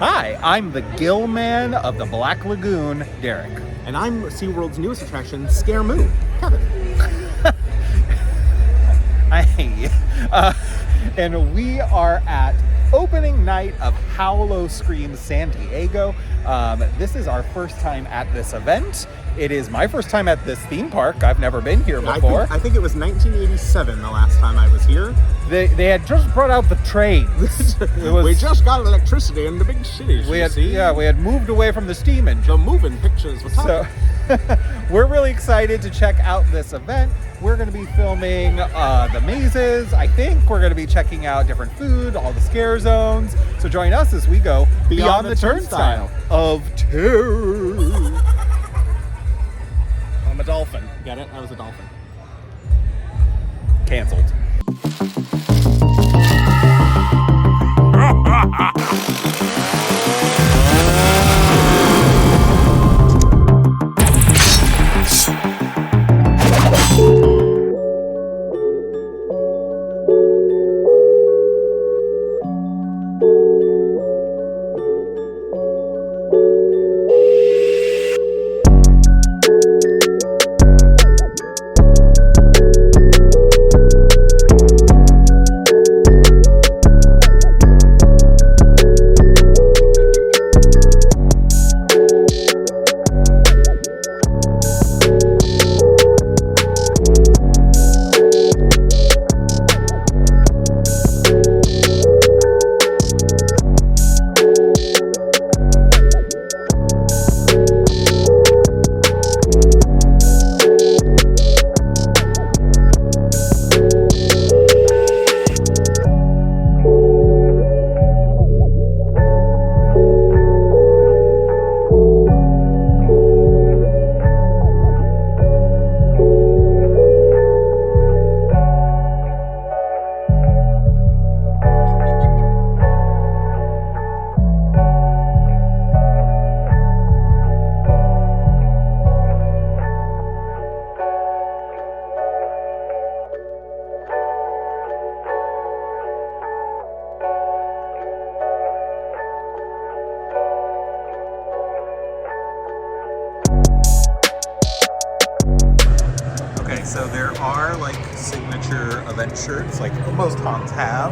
Hi, I'm the gill man of the Black Lagoon, Derek. And I'm SeaWorld's newest attraction, Scare Moo, Kevin. And we are at opening night of Howl-O-Scream San Diego. This is our first time at this event. It is my first time at this theme park. I've never been here before. I think it was 1987 the last time I was here. They had just brought out the trains. We just got electricity in the big cities. We had moved away from the steam engine. The moving pictures. What's up? So we're really excited to check out this event. We're going to be filming the mazes. I think we're going to be checking out different food, all the scare zones. So join us as we go beyond the turnstile of terror. I'm a dolphin. Get it? I was a dolphin. Canceled. So there are like signature event shirts, like most haunts have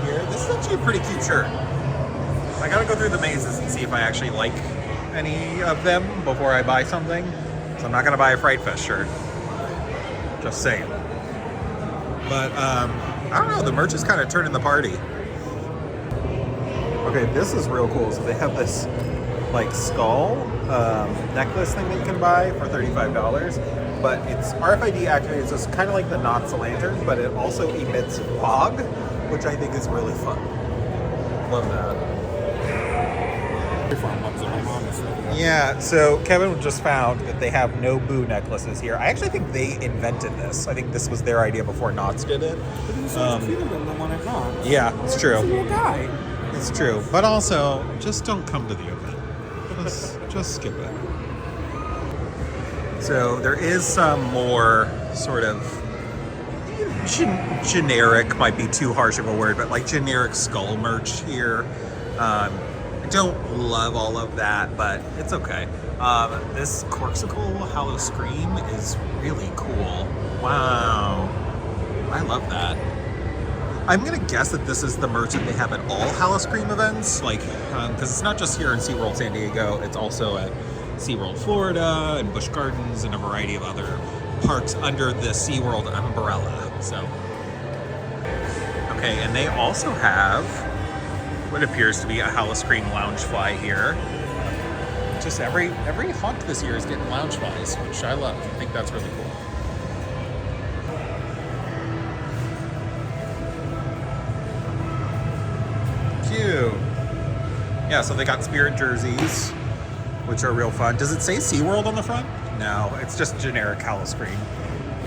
here. This is actually a pretty cute shirt. I gotta go through the mazes and see if I actually like any of them before I buy something. So I'm not gonna buy a Fright Fest shirt. Just saying. But I don't know, the merch is kind of turning the party. Okay, this is real cool. So they have this like skull necklace thing that you can buy for $35. But it's RFID activated, so it's kind of like the Knott's lantern, but it also emits fog, which I think is really fun. Love that. Yeah, so Kevin just found that they have no boo necklaces here. I actually think they invented this. I think this was their idea before Knott's did it. Yeah, it's true. It's true. But also, just don't come to the event. Just skip it. So there is some more sort of generic, might be too harsh of a word, but like generic skull merch here. I don't love all of that, but it's okay. This Corksicle Howl-O-Scream is really cool. Wow. I love that. I'm gonna guess that this is the merch that they have at all Howl-O-Scream events, like, because it's not just here in SeaWorld San Diego, it's also at SeaWorld Florida and Busch Gardens and a variety of other parks under the SeaWorld umbrella. So, okay, and they also have what appears to be a Howl-O-Scream Loungefly here. Just every haunt this year is getting Loungeflies, which I love. I think that's really cool. Cute. Yeah, so they got spirit jerseys, which are real fun. Does it say SeaWorld on the front? No, it's just generic Howl-O-Scream.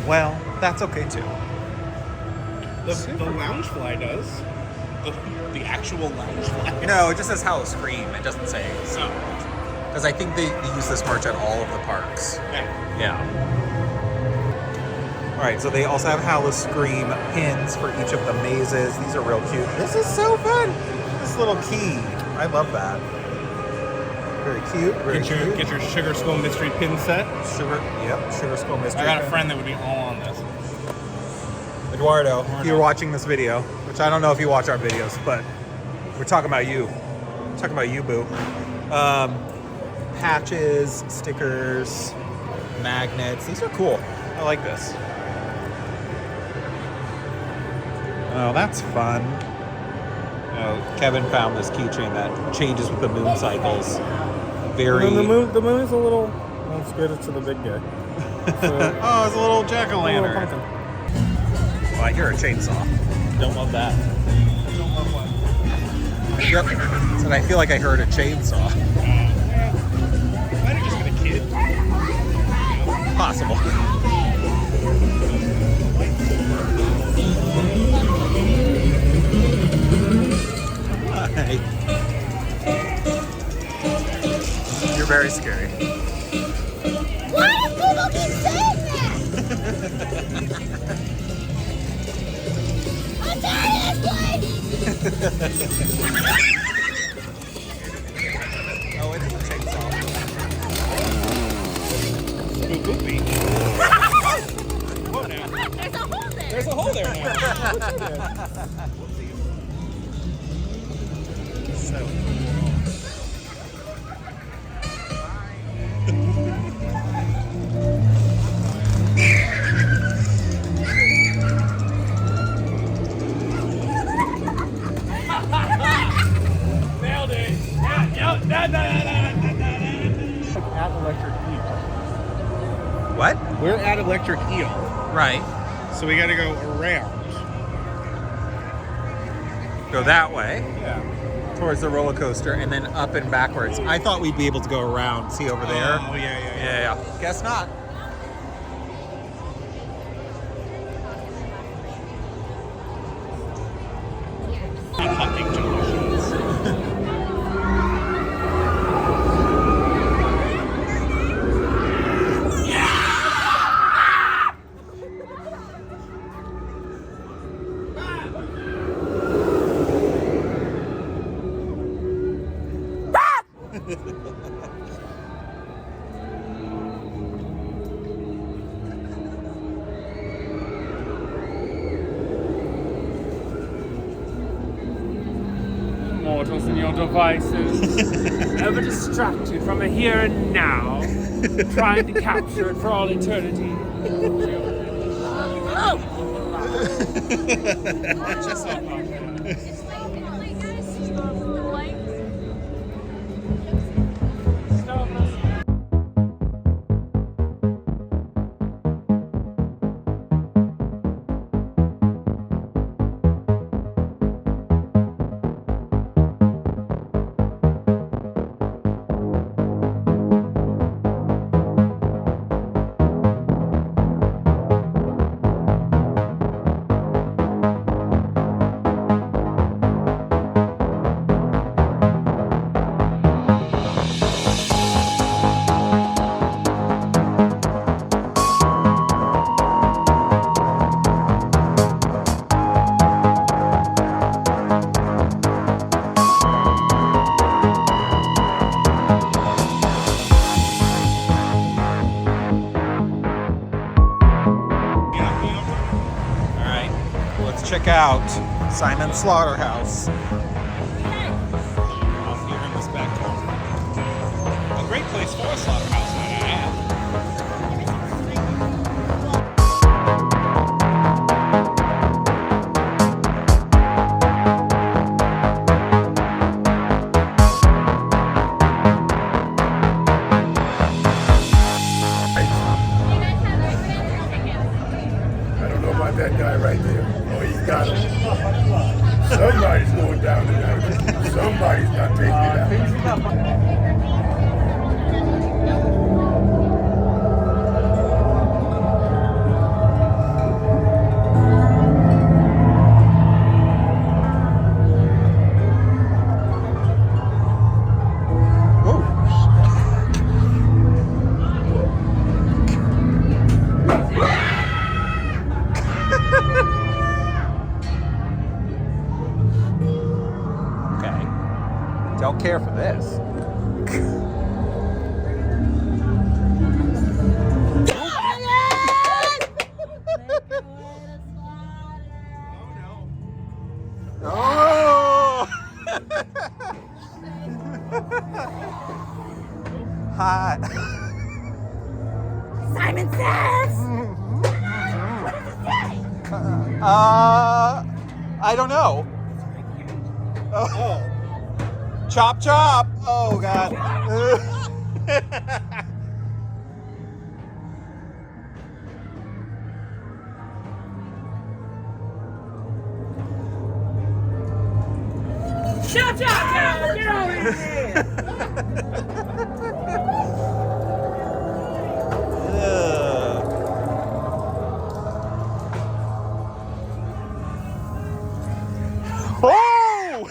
Well, that's okay too. The Loungefly does. The actual Loungefly. No, it just says Howl-O-Scream. It doesn't say SeaWorld. Because I think they use this merch at all of the parks. Okay. Yeah. All right, so they also have Howl-O-Scream pins for each of the mazes. These are real cute. This is so fun. This little key. I love that. Very cute. Very cute. Get your Sugar Skull Mystery pin set. Sugar Skull Mystery. I got a pin. friend that would be all on this. Eduardo, if you're watching this video, which I don't know if you watch our videos, but we're talking about you. We're talking about you, boo. Patches, stickers, magnets. These are cool. I like this. Oh, that's fun. Oh, Kevin found this keychain that changes with the moon cycles. Very. And then the moon is a little. Let's get it to the big guy. Oh, it's a little jack-o'-lantern. Oh, I hear a chainsaw. Don't love that. Don't love what? Yep. And I feel like I heard a chainsaw. Might have just been a kid. Possible. Hi. You're very scary. Why does people keep saying that? I'm tired of this place! Oh, it is a chainsaw. Goopy. Whoa, now. There's a hole there! There's a hole there now. So. Nailed it. At Electric Eel. What? We're at Electric Eel, Right. so we got to go around. Go that way Yeah. towards the roller coaster and then up and backwards. I thought we'd be able to go around. See over there? Oh yeah. Yeah. Guess not. Huntington machines. Mortals and your devices, ever distracted from the here and now, trying to capture it for all eternity. Just like, check out Simon's Slaughterhouse. I'll give him this back to him. A great place for a slaughterhouse, might I add. I don't know about that guy right there. Oh, he's got him. Somebody's going down tonight. Somebody's not taking it out. Hi. Simon says! I don't know. Oh. Chop chop. Oh God. Chop, chop, chop! Get over here! Whoa!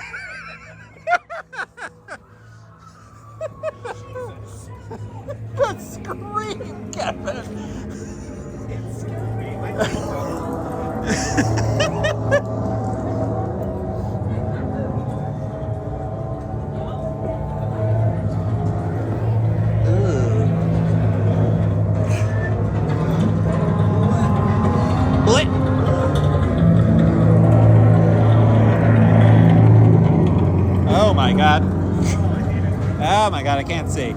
That scream, Kevin. Oh my God. Oh my God, I can't see.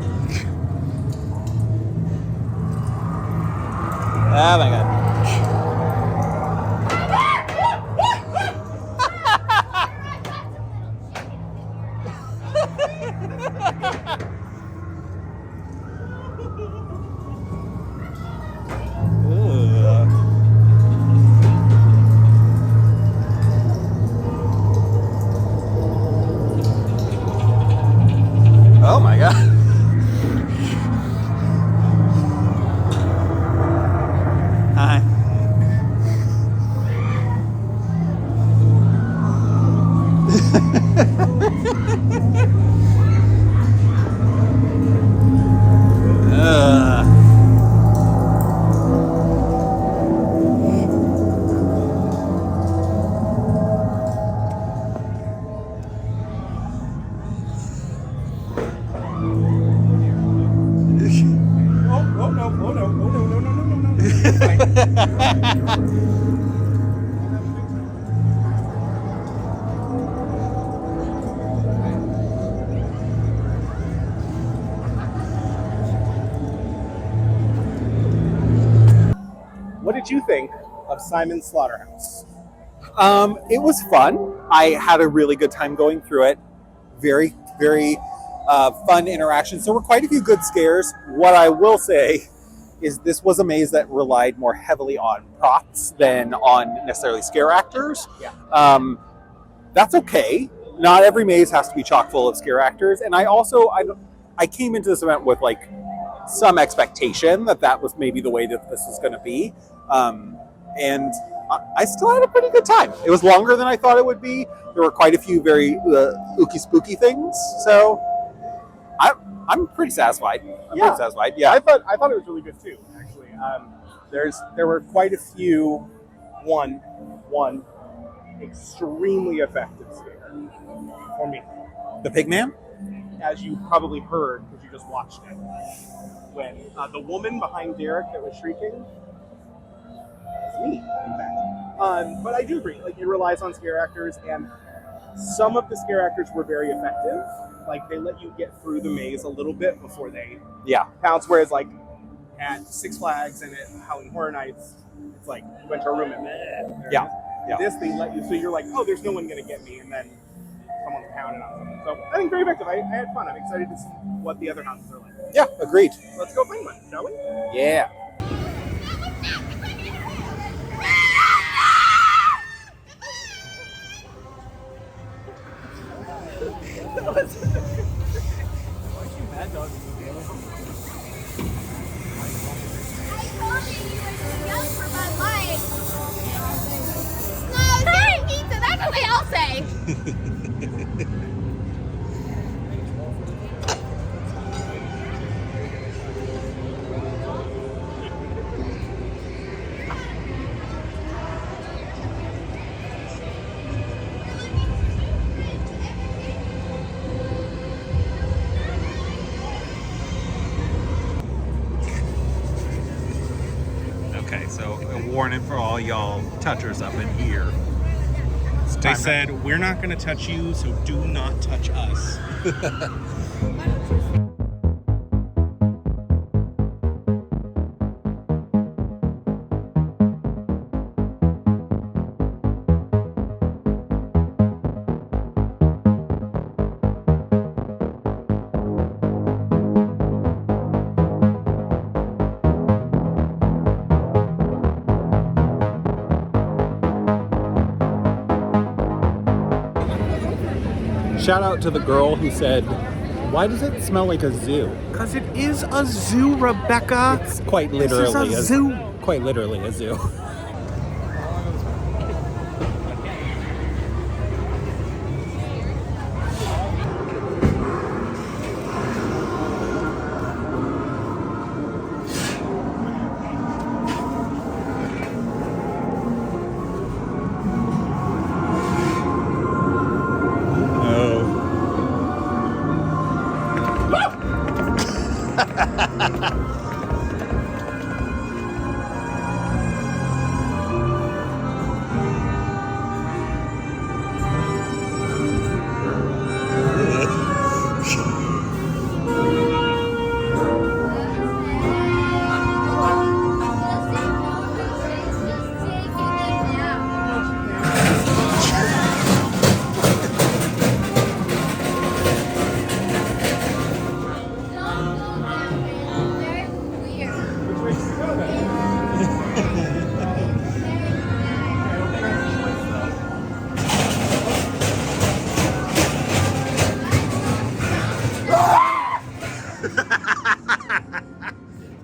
Oh my God. Oh my God. Hi. What did you think of Simon's Slaughterhouse? It was fun. I had a really good time going through it. Very, very fun interactions. There were quite a few good scares. What I will say is this was a maze that relied more heavily on props than on necessarily scare actors. Yeah. That's okay. Not every maze has to be chock full of scare actors. And I came into this event with like some expectation that was maybe the way that this was going to be. And I still had a pretty good time. It was longer than I thought it would be. There were quite a few very ooky spooky things. So I'm pretty satisfied. Pretty satisfied. Yeah. I thought it was really good too, actually. There were quite a few one extremely effective scare for me. The Pigman? As you probably heard because you just watched it. When the woman behind Derek that was shrieking, it's me, in fact. But I do agree, like it relies on scare actors, and some of the scare actors were very effective. Like they let you get through the maze a little bit before they pounce. Whereas like at Six Flags and at Halloween Horror Nights, it's like you went to a room and Yeah. This they let you, so you're like, oh, there's no one gonna get me, and then someone's pounding on something. So I think very effective. I had fun. I'm excited to see what the other houses are like. Yeah, agreed. Let's go find one, shall we? Yeah. That's what they all say. Okay, so a warning for all y'all touchers up in here. They said, we're not going to touch you, so do not touch us. Shout out to the girl who said, "Why does it smell like a zoo?" Because it is a zoo, Rebecca. It's quite This literally is a zoo. Quite literally a zoo.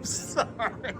Sorry.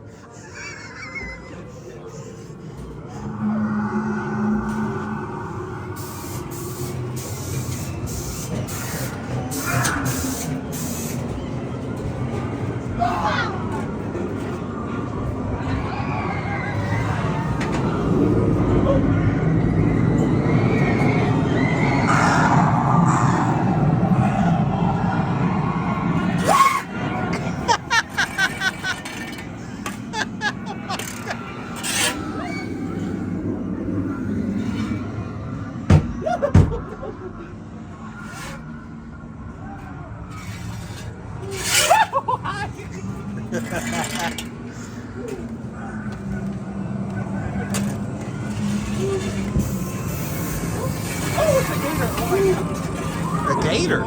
A gator.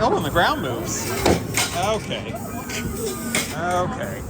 Oh, and the ground moves. Okay. Okay.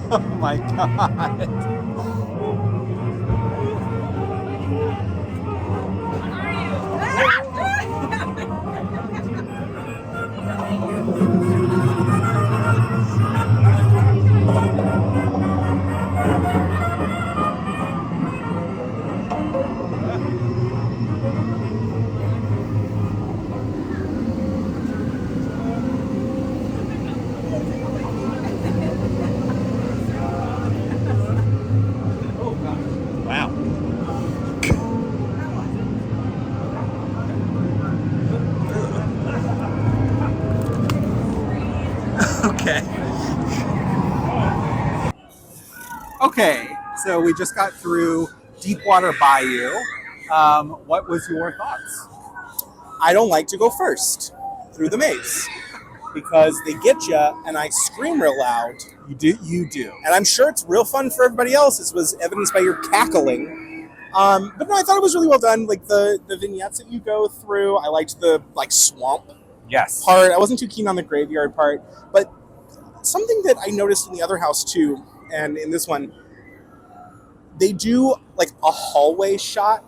Oh my god. Wow. Okay. Okay, so we just got through Deepwater Bayou. What was your thoughts? I don't like to go first through the maze. because they get you, and I scream real loud. You do. And I'm sure it's real fun for everybody else. This was evidenced by your cackling. But no, I thought it was really well done. Like the vignettes that you go through, I liked the like swamp Yes. part. I wasn't too keen on the graveyard part, but something that I noticed in the other house too, and in this one, they do like a hallway shot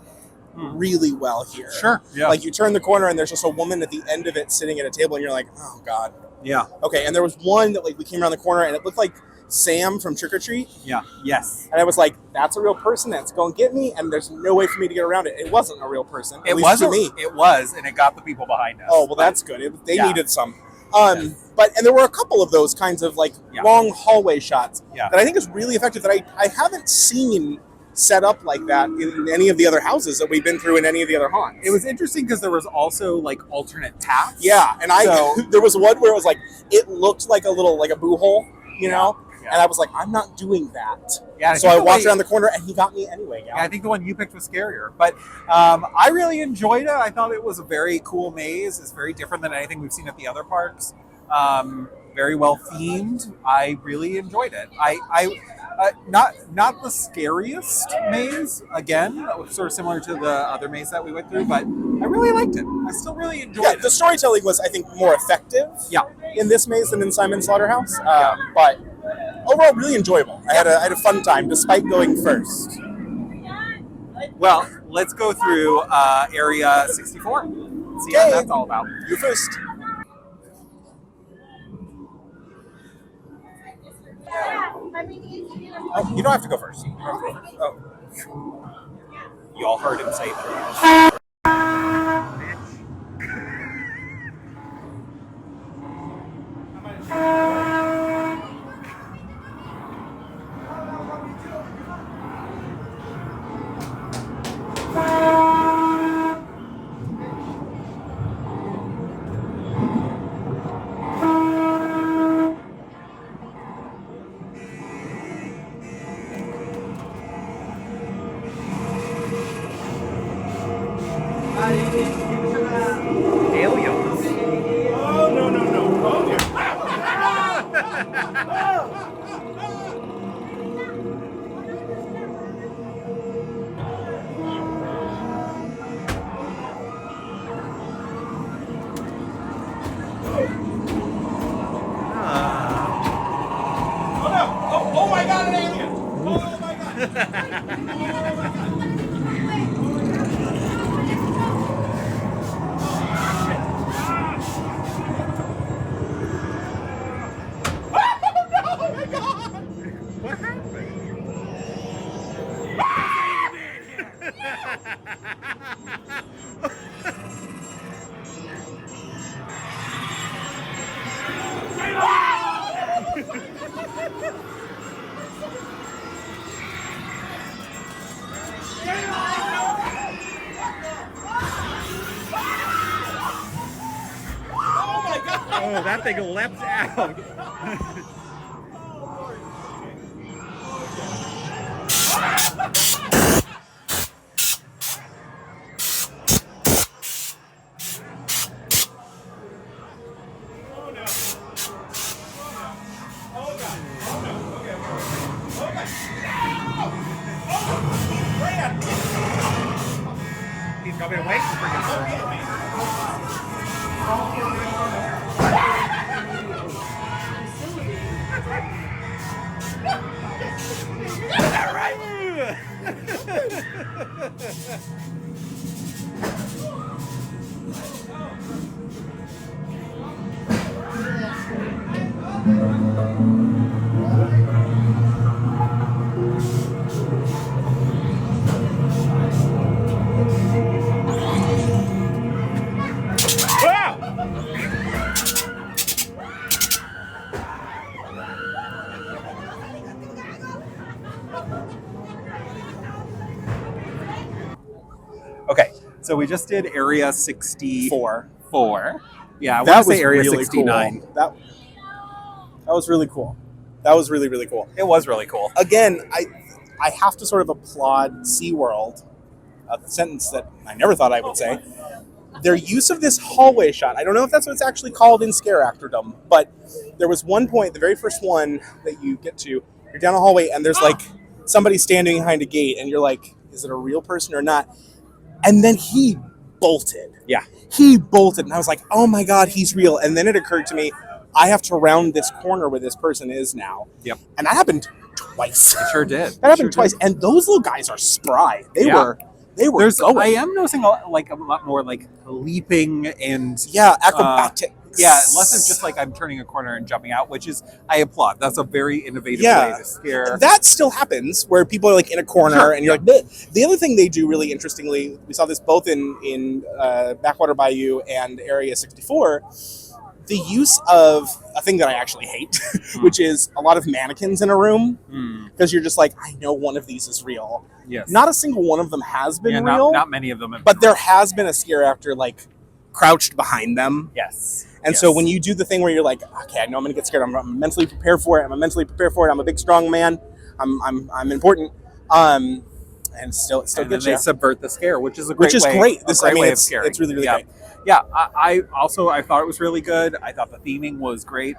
really well here. Sure. Yeah. Like you turn the corner and there's just a woman at the end of it sitting at a table, and you're like, oh god. Yeah. Okay, and there was one that like we came around the corner and it looked like Sam from Trick or Treat. Yeah. Yes. And I was like, that's a real person that's going to get me, and there's no way for me to get around it. It wasn't a real person. At It least wasn't. to me. It was, and it got the people behind us. Oh, well, that's good. They Yeah. needed some. And there were a couple of those kinds of like long hallway shots Yeah. that I think is really effective that I haven't seen set up like that in any of the other houses that we've been through in any of the other haunts. It was interesting because there was also like alternate taps. Yeah, and there was one where it was like, it looked like a little, like a boo hole, you know? Yeah. And I was like, I'm not doing that. Yeah, So I walked around the corner and he got me anyway. Yeah, I think the one you picked was scarier. But I really enjoyed it. I thought it was a very cool maze. It's very different than anything we've seen at the other parks. Very well themed. I really enjoyed it. Not the scariest maze, again, sort of similar to the other maze that we went through, but I really liked it. I still really enjoyed it. The storytelling was, I think, more effective in this maze than in Simon's Slaughterhouse. But overall, really enjoyable. I had a fun time, despite going first. Well, let's go through Area 64. See what that's all about. You first. Oh, you don't have to go first. Oh. You all heard him say that. Aliens. Oh, no. Oh, yeah. Oh, no. Oh, my God, an alien. Oh, my God. Oh, that thing leapt out. He's coming away from Okay, so we just did Area 64. Yeah, I want to say Area really 69. Cool. That was really cool. That was really, really cool. It was really cool. Again, I have to sort of applaud SeaWorld, a sentence that I never thought I would say. their use of this hallway shot. I don't know if that's what it's actually called in scare actordom, but there was one point, the very first one that you get to, you're down a hallway and there's like somebody standing behind a gate, and you're like, is it a real person or not? And then he bolted. Yeah. He bolted, and I was like, oh my God, he's real. And then it occurred to me, I have to round this corner where this person is now. Yep. And that happened twice. It sure did. That happened twice. And those little guys are spry. They were going. I am noticing a lot more like leaping and acrobatics. Unless it's just like I'm turning a corner and jumping out, which is I applaud. That's a very innovative way to scare. That still happens where people are like in a corner and you're like, bleh. The other thing they do really interestingly, we saw this both in Backwater Bayou and Area 64. The use of a thing that I actually hate, which is a lot of mannequins in a room, because you're just like, I know one of these is real. Yes. Not a single one of them has been real. Not many of them have but there has been a scare actor like crouched behind them. Yes. And so when you do the thing where you're like, okay, I know I'm going to get scared. I'm mentally prepared for it. I'm a big, strong man. I'm important. And still and gets then you. they subvert the scare, which is a great way. Great. It's scaring. It's really, really great. Yeah, I thought it was really good. I thought the theming was great.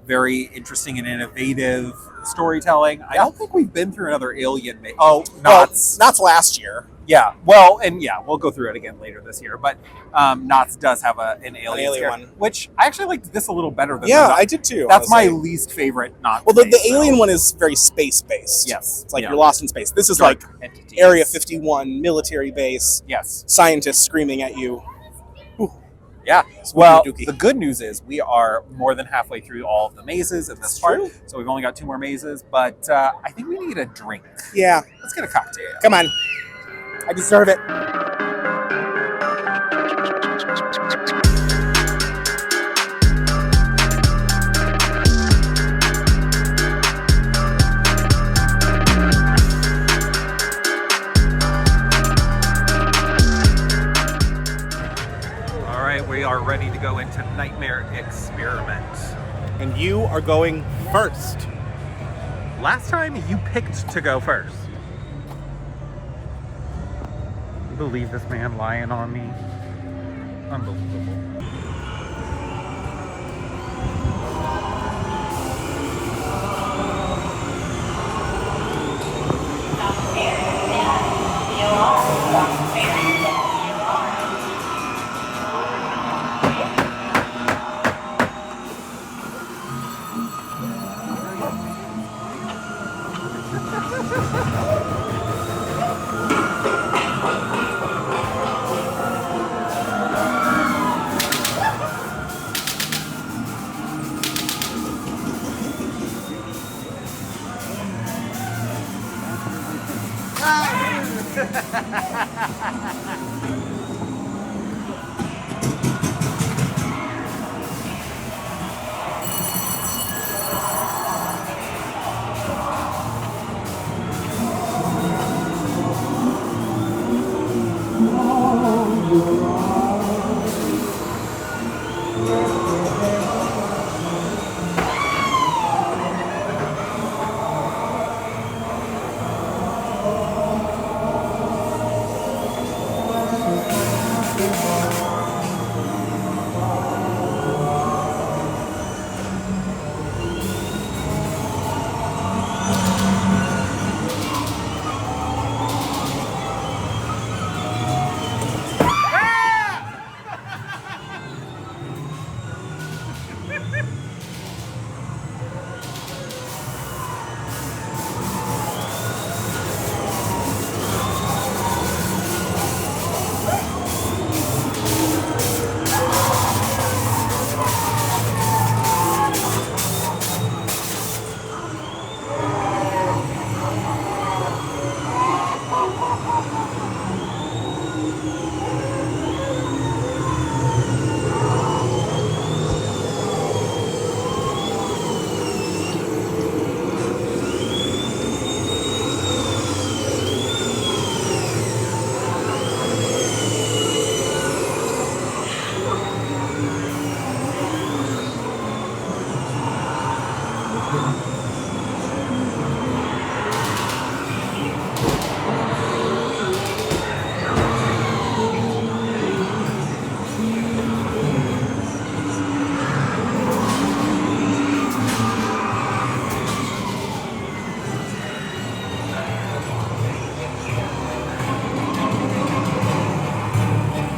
Very interesting and innovative storytelling. I don't think we've been through another Alien. Knott's last year. Yeah, well, and we'll go through it again later this year. But Knott's does have an alien scare, one, which I actually liked this a little better than. Yeah, I did too. That's my least favorite Knott's. Well, the alien one is very space based. Yes, it's like you're lost in space. This is like entities. Area 51 military base. Yes, scientists screaming at you. Ooh. Yeah. Well, the good news is we are more than halfway through all of the mazes in this part. So we've only got 2 more mazes, but I think we need a drink. Yeah. Let's get a cocktail. Come on. I deserve it. All right, we are ready to go into Nightmare Experiment. And you are going first. Last time you picked to go first. You believe this man lying on me? Unbelievable.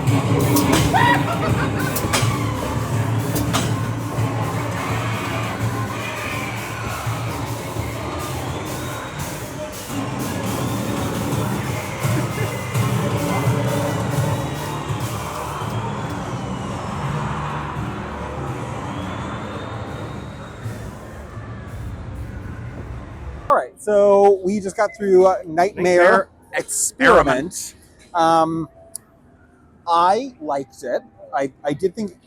All right, so we just got through Nightmare Experiment. I liked it. I did think,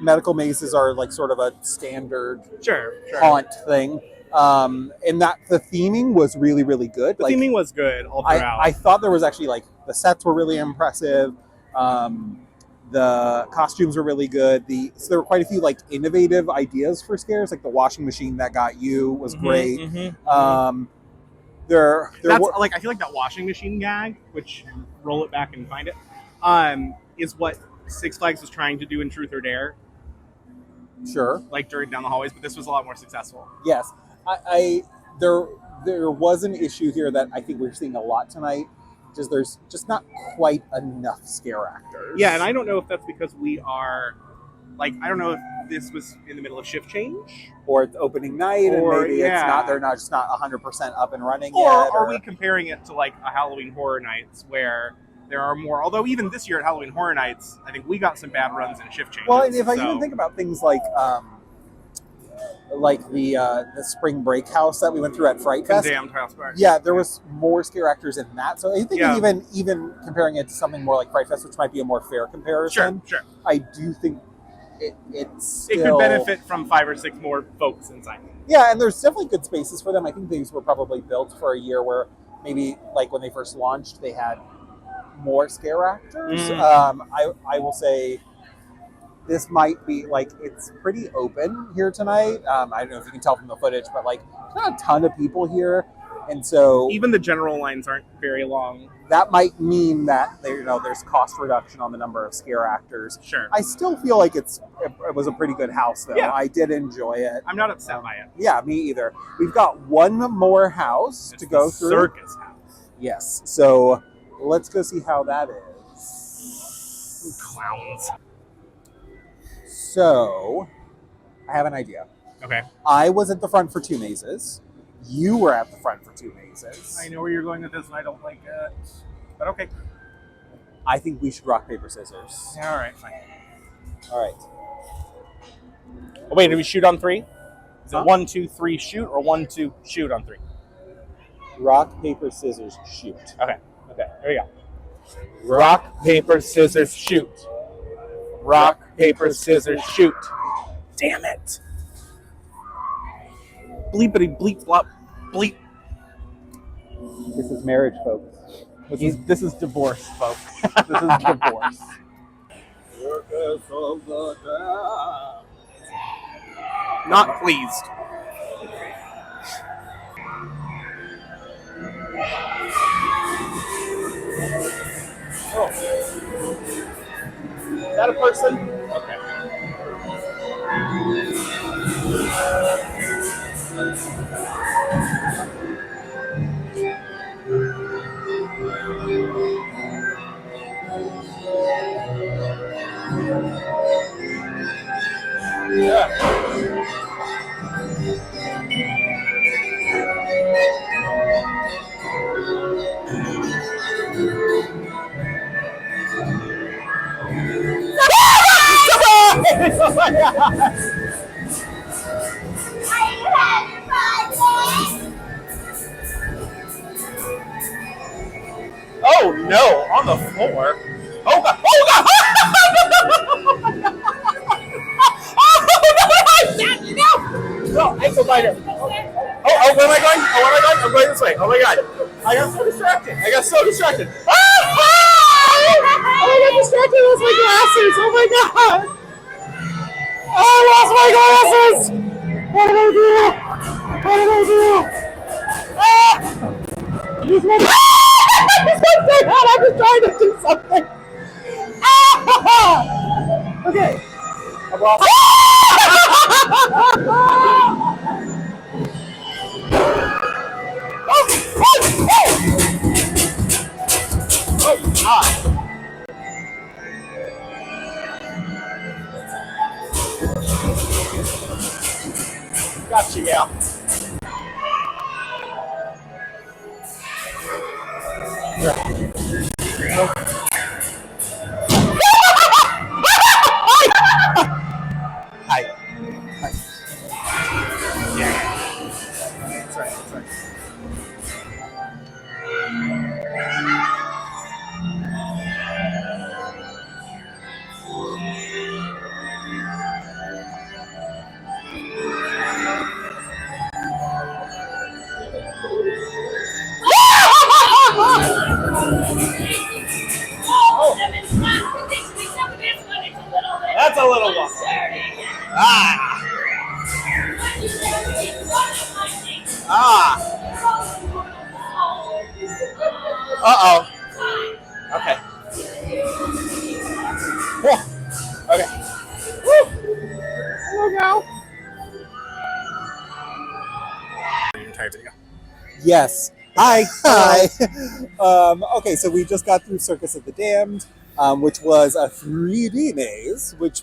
medical mazes are like sort of a standard Sure. haunt thing. And that the theming was really, really good. The theming was good all throughout. I thought there was actually the sets were really impressive. The costumes were really good. So there were quite a few innovative ideas for scares, like the washing machine that got you was great. There That's were, I feel like that washing machine gag, which roll it back and find it, is what Six Flags was trying to do in Truth or Dare. Sure. During down the hallways, but this was a lot more successful. Yes. There was an issue here that I think we're seeing a lot tonight. Just there's just not quite enough scare actors. Yeah, and I don't know if that's because we are I don't know if this was in the middle of shift change, or it's opening night, or, and maybe yeah. it's not. They're not 100% up and running or yet. are we comparing it to a Halloween Horror Nights where there are more? Although even this year at Halloween Horror Nights, I think we got some bad runs in shift changes. Well, and if I even think about things like the spring break house that we went through at Fright Fest. Condemned House Park. Yeah, there was more scare actors in that. So I think Yeah. even comparing it to something more like Fright Fest, which might be a more fair comparison. Sure. I do think it's It still, could benefit from 5 or 6 more folks inside. Yeah, and there's definitely good spaces for them. I think these were probably built for a year where maybe when they first launched, they had more scare actors. I will say this might be it's pretty open here tonight. I don't know if you can tell from the footage, but there's not a ton of people here, and so Even the general lines aren't very long. that might mean that there's cost reduction on the number of scare actors. Sure. I still feel like it was a pretty good house though. Yeah. I did enjoy it. I'm not upset by it. Yeah, me either. We've got one more house It's to go the through. Circus house. Yes. So let's go see how that is. Clowns. So I have an idea. Okay. I was at the front for 2 mazes. You were at the front for 2 mazes. I know where you're going with this, and I don't like it. But okay. I think we should rock, paper, scissors. All right, fine. All right. Oh, wait, do we shoot on 3? Is Huh? it 1, 2, 3, shoot, or 1, 2, shoot on 3? Rock, paper, scissors, shoot. Okay, here we go. Rock, paper, scissors, shoot. Rock, paper, scissors, shoot. Damn it. Bleepity bleep blop bleep. This is marriage, folks. This is divorce, folks. This is divorce. Not pleased. Oh. Is that a person? Okay. Oh my God! Oh no, on the floor. Oh God! Oh God! No, ankle biter. Oh, where am I going? I'm going this way. Oh my God. I got so distracted. I got distracted with my glasses. Oh my God. I lost my glasses. What did I do? Ah! Use my I'm just trying to do something. Ah! Okay. I lost. Oh, God. Got you, yeah. Hi. Yeah. That's right. That's right. That's a little one. Ah. Ah. Uh-oh. Okay. Whoa. Okay. Woo. Hello, gal. Entire video. Yes. Hi. Okay, so we just got through Circus of the Damned, which was a 3D maze, which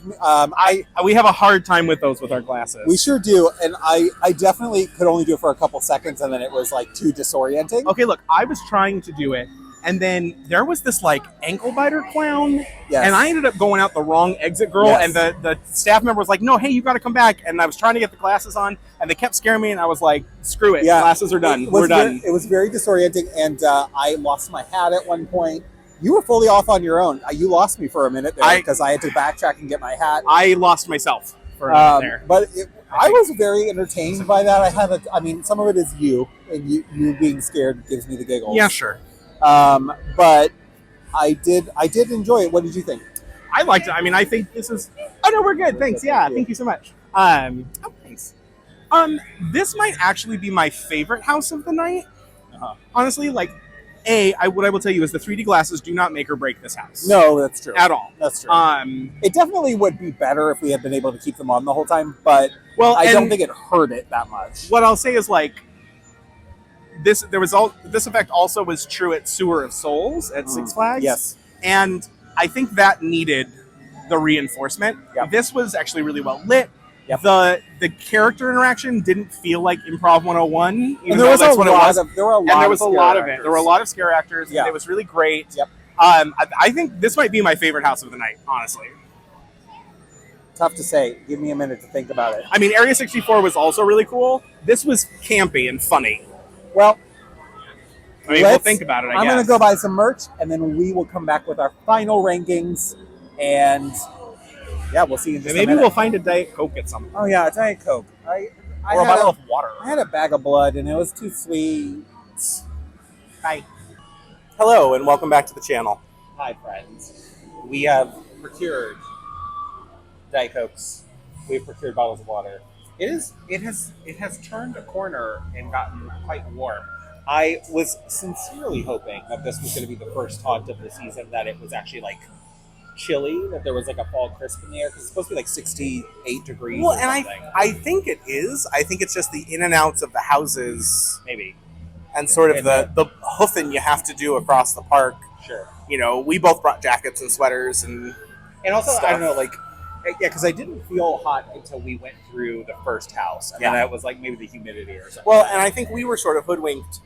We have a hard time with those with our glasses. we sure do, and I definitely could only do it for a couple seconds, and then it was like too disorienting. Okay, look, I was trying to do it, and then there was this like ankle biter clown, Yes. and I ended up going out the wrong exit, girl. Yes. And the staff member was like, "No, hey, you got to come back." And I was trying to get the glasses on, and they kept scaring me, and I was like, "Screw it, Yeah. glasses are done. It was We're done." It was very disorienting, and I lost my hat at one point. You were fully off on your own. You lost me for a minute there because I had to backtrack and get my hat. I lost myself for a minute there. But I was very entertained by that. I mean, some of it is you, and you being scared gives me the giggles. Yeah, sure. But I did enjoy it. What did you think? I liked it. I mean, I think this is. Oh no, we're good. Thanks. Yeah, thank you so much. Oh, thanks. This might actually be my favorite house of the night. Honestly, like, what I will tell you is the 3D glasses do not make or break this house. No, that's true. At all. That's true. It It definitely would be better if we had been able to keep them on the whole time, but well, I and don't think it hurt it that much. what I'll say is like this. This effect also was true at Sewer of Souls at Six Flags. Yes. And I think that needed the reinforcement. Yep. This was actually really well lit. Yep. The character interaction didn't feel like Improv 101, even And though that's what it was. There were a lot And there was a of lot scare of it. actors. There were a lot of scare actors. Yeah. And it was really great. Yep. I think this might be my favorite house of the night, honestly. Tough to say. Give me a minute to think about it. I mean, Area 64 was also really cool. This was campy and funny. Well, I mean, we'll think about it, I I'm guess. going to go buy some merch, and then we will come back with our final rankings. And yeah, we'll see you in just And a maybe minute. we'll find a Diet Coke at some point. Oh yeah, a Diet Coke. I Or a had bottle of water. I had a bag of blood, and it was too sweet. Hi. Hello, and welcome back to the channel. Hi, friends. We have procured Diet Cokes. We've procured bottles of water. It has turned a corner and gotten quite warm. I was sincerely hoping that this was going to be the first haunt of the season, that it was actually like chilly, that there was like a fall crisp in the air, because it's supposed to be like 68 degrees. Well, or and something. I think it is. I think it's just the in and outs of the houses Maybe. and sort of And the hoofing you have to do across the park. Sure. You know, we both brought jackets and sweaters and And also, stuff. I don't know, like, yeah, because I didn't feel hot until we went through the first house, and then Yeah. it was like maybe the humidity or something. well, and I think we were sort of hoodwinked.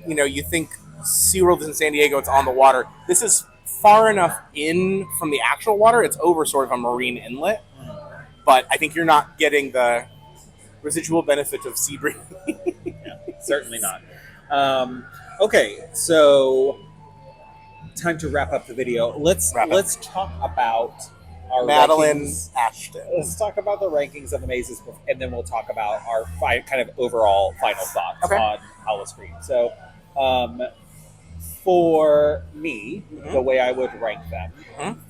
You know, you think SeaWorld in San Diego, it's on the water. This is far enough in from the actual water. It's over sort of a marine inlet. But I think you're not getting the residual benefit of sea breeze. Certainly not. Okay, so time to wrap up the video. Let's talk about our Madeline rankings. Ashton. Let's talk about the rankings of the mazes, and then we'll talk about our kind of overall final thoughts Okay. on Howl-O-Scream. So, for me, the way I would rank them,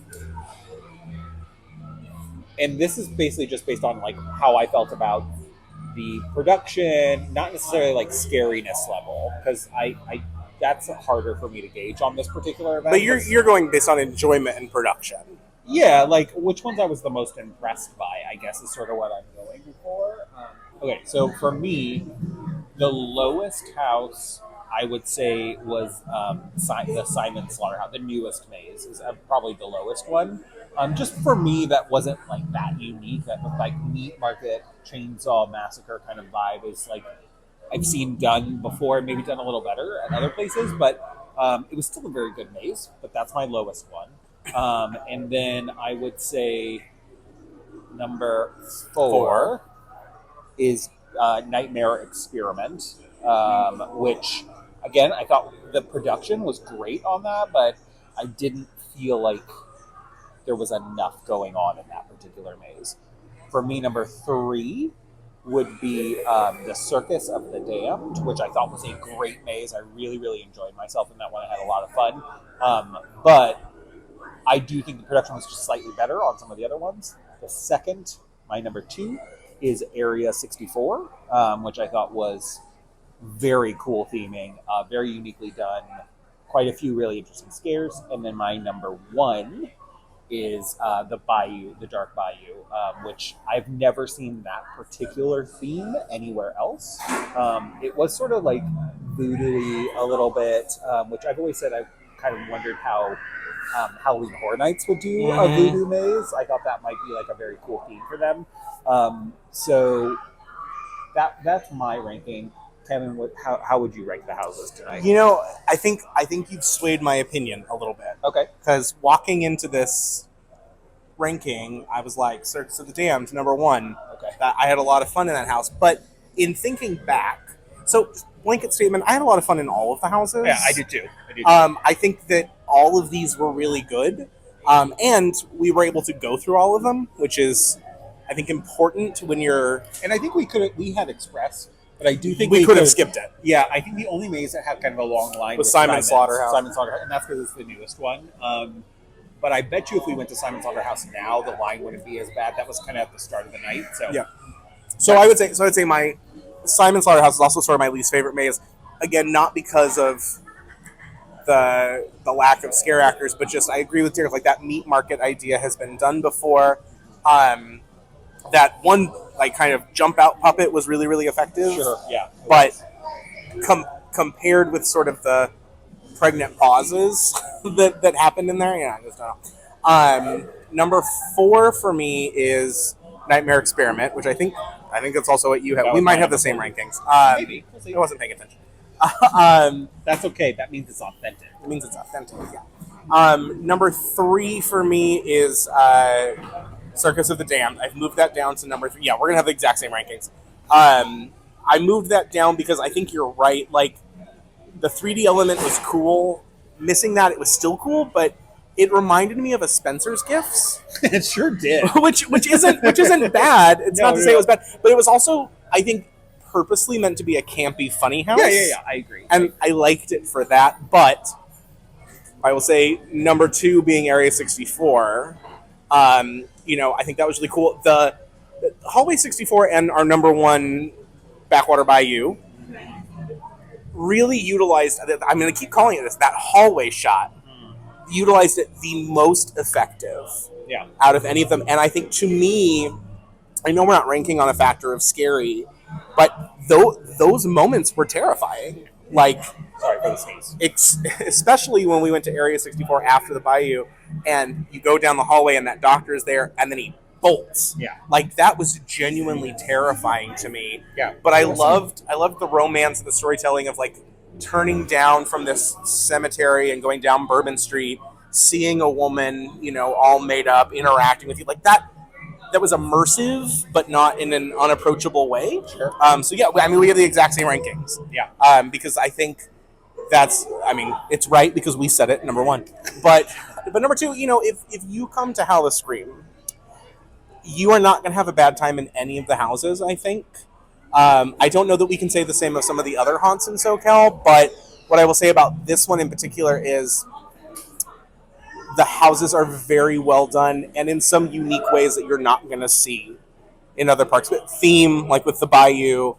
and this is basically just based on like how I felt about the production, not necessarily like scariness level, because I that's harder for me to gauge on this particular event. But you're going based on enjoyment and production. Yeah, like which ones I was the most impressed by, I guess, is sort of what I'm going for. Okay, so for me, the lowest house I would say was the Simon Slaughterhouse, the newest maze, is probably the lowest one. Just for me, that wasn't like that unique. That was like meat market chainsaw massacre kind of vibe is like I've seen done before, maybe done a little better at other places, but it was still a very good maze. But that's my lowest one. And then I would say number 4 is Nightmare Experiment, which again I thought the production was great on that, but I didn't feel like there was enough going on in that particular maze. For me, number 3 would be the Circus of the Damned, which I thought was a great maze. I really, really enjoyed myself in that one. I had a lot of fun. But I do think the production was just slightly better on some of the other ones. The second, my number 2, is Area 64, which I thought was very cool theming, very uniquely done, quite a few really interesting scares. And then my number 1 is the Bayou, the Dark Bayou, which I've never seen that particular theme anywhere else. It was sort of like voodoo-y a little bit, which I've always said I kind of wondered how Halloween Horror Nights would do a voodoo maze. I thought that might be like a very cool theme for them. So that's my ranking. Kevin, how would you rank the houses tonight? You know, I think you've swayed my opinion a little bit. Okay. Because walking into this ranking, I was like, Circus of the Damned, number 1. Okay. I had a lot of fun in that house. But in thinking back, so blanket statement, I had a lot of fun in all of the houses. Yeah, I did too. I think that all of these were really good. And we were able to go through all of them, which is, I think, important when you're... And I think we had Express, but I do think we could have skipped it. Yeah, I think the only maze that had kind of a long line was Simon Slaughterhouse. Simon Slaughterhouse, and that's because it's the newest one. But I bet you if we went to Simon Slaughterhouse now, the line wouldn't be as bad. That was kind of at the start of the night. So yeah. So I would say my Simon Slaughterhouse is also sort of my least favorite maze. Again, not because of the lack of scare actors, but just I agree with Derek. Like that meat market idea has been done before. That one like kind of jump out puppet was really, really effective. Sure, yeah. But compared with sort of the pregnant pauses that happened in there, yeah, I just don't know. Number 4 for me is Nightmare Experiment, which I think that's also what you have. We might have the same rankings. Maybe. We'll see. I wasn't paying attention. That's okay. That means it's authentic. It means it's authentic, yeah. Number 3 for me is Circus of the Damned. I've moved that down to number 3. Yeah, we're going to have the exact same rankings. I moved that down because I think you're right. Like, the 3D element was cool. Missing that, it was still cool, but it reminded me of a Spencer's Gifts. It sure did. which isn't bad. It's not to say it was bad, but it was also, I think, purposely meant to be a campy, funny house. Yeah. I agree. And I liked it for that, but I will say number 2 being Area 64. I think that was really cool. The Hallway 64 and our number 1 Backwater Bayou really utilized, I'm going to keep calling it this, that hallway shot, utilized it the most effective out of any of them. And I think to me, I know we're not ranking on a factor of scary, but those moments were terrifying. Like, sorry for the sneeze. Especially when we went to Area 64 after the Bayou, and you go down the hallway and that doctor is there, and then he bolts. Yeah. Like, that was genuinely terrifying to me. Yeah. But I loved the romance and the storytelling of, like, turning down from this cemetery and going down Bourbon Street, seeing a woman, all made up, interacting with you. Like, that was immersive, but not in an unapproachable way. Sure. So, yeah, we have the exact same rankings. Yeah. Because I think it's right because we said it, number 1. But number 2, if you come to Howl-O-Scream, you are not going to have a bad time in any of the houses, I think. I don't know that we can say the same of some of the other haunts in SoCal, but what I will say about this one in particular is the houses are very well done and in some unique ways that you're not going to see in other parks. But theme, like with the Bayou,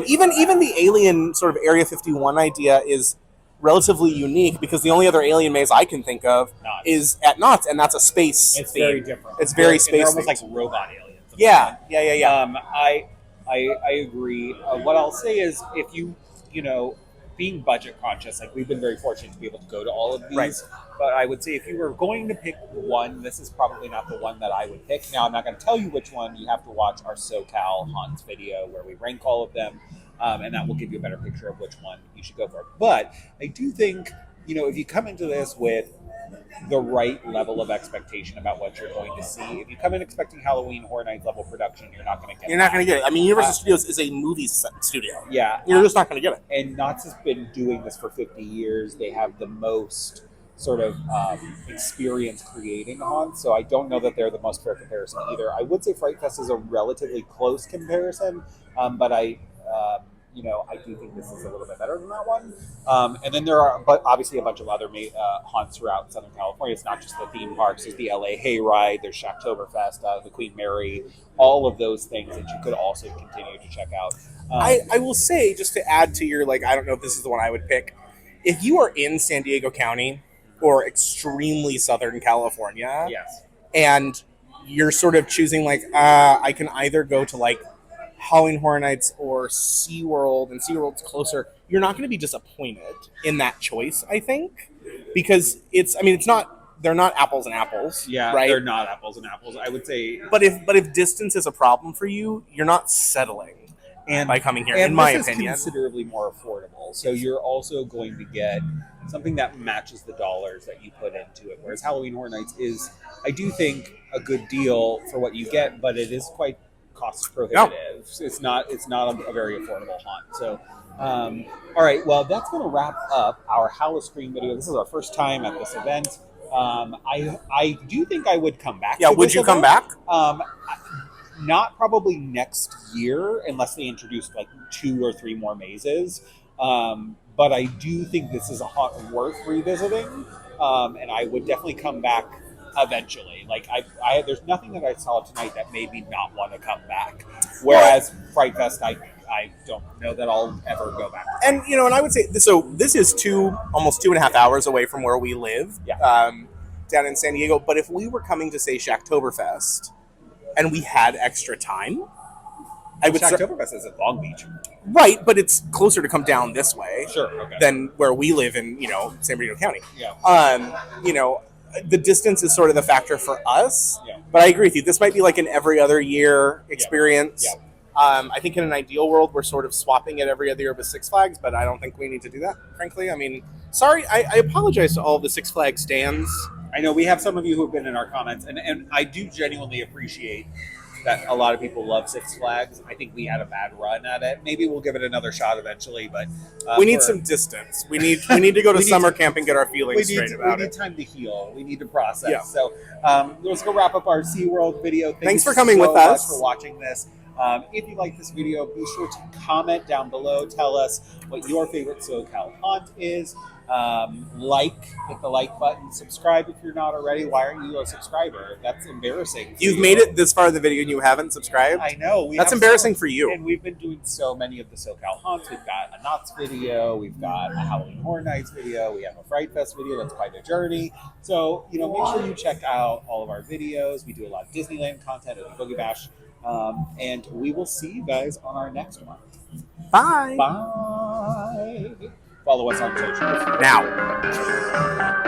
even the alien sort of Area 51 idea is relatively unique because the only other alien maze I can think of is at Knott's, and that's a space It's theme. very different. It's very space They're almost themed. like robot aliens. Yeah. I agree. What I'll say is if you, being budget conscious, like we've been very fortunate to be able to go to all of these. Right. But I would say if you were going to pick one, this is probably not the one that I would pick. Now, I'm not going to tell you which one. You have to watch our SoCal Haunts video where we rank all of them, and that will give you a better picture of which one you should go for. But I do think, if you come into this with the right level of expectation about what you're going to see, if you come in expecting Halloween Horror Nights level production, you're not going to get You're not going to get it. I mean, Universal Studios is a movie studio. Yeah. You're just not going to get it. And Knott's has been doing this for 50 years. They have the most sort of experience creating haunts, so I don't know that they're the most fair comparison either. I would say Fright Fest is a relatively close comparison, but I do think this is a little bit better than that one. And then there are, but obviously, a bunch of other haunts throughout Southern California. It's not just the theme parks. There's the LA Hayride. There's Shocktoberfest, the Queen Mary. All of those things that you could also continue to check out. I will say, just to add to your, I don't know if this is the one I would pick. If you are in San Diego County or extremely Southern California, Yes. and you're sort of choosing, I can either go to, Halloween Horror Nights or SeaWorld, and SeaWorld's closer, you're not going to be disappointed in that choice, I think, because they're not apples and apples. Yeah, right? they're not apples and apples. I would say, But if distance is a problem for you, you're not settling by coming here, in my opinion. Is considerably more affordable. So you're also going to get something that matches the dollars that you put into it. Whereas Halloween Horror Nights is, I do think, a good deal for what you get, but it is quite cost prohibitive. No. It's not a very affordable haunt. So, all right. Well, that's going to wrap up our Howl-O-Scream video. This is our first time at this event. I do think I would come back. Yeah, to would this you come event. back? Not probably next year, unless they introduce 2 or 3 more mazes. But I do think this is a haunt worth revisiting, and I would definitely come back eventually. There's nothing that I saw tonight that made me not want to come back. Whereas Fright Fest, I don't know that I'll ever go back. And and I would say so. This is almost 2.5 hours away from where we live, down in San Diego. But if we were coming to say Shocktoberfest, and we had extra time, I would. Shocktoberfest is at Long Beach, right? But it's closer to come down this way, okay, than where we live in San Bernardino County. Yeah. The distance is sort of the factor for us. Yeah. But I agree with you. This might be an every other year experience. Yeah. I think in an ideal world, we're sort of swapping it every other year with Six Flags, but I don't think we need to do that, frankly. I mean, sorry, I apologize to all the Six Flags stands. I know we have some of you who have been in our comments, and I do genuinely appreciate that a lot of people love Six Flags. I think we had a bad run at it. Maybe we'll give it another shot eventually, but we need some distance. We need to go to summer camp and get our feelings straight about it. We need time to heal. We need to process. Yeah. So let's go wrap up our SeaWorld video. Thanks for coming with us. For watching this. If you like this video, be sure to comment down below. Tell us what your favorite SoCal haunt is. Hit the like button. Subscribe if you're not already. Why aren't you a subscriber? That's embarrassing. You've made it this far in the video and you haven't subscribed? I know. That's embarrassing for you. And we've been doing so many of the SoCal haunts. We've got a Knott's video. We've got a Halloween Horror Nights video. We have a Fright Fest video. That's quite a journey. So, make sure you check out all of our videos. We do a lot of Disneyland content at the Boogie Bash. And we will see you guys on our next one. Bye. Bye. Follow us on social. Now.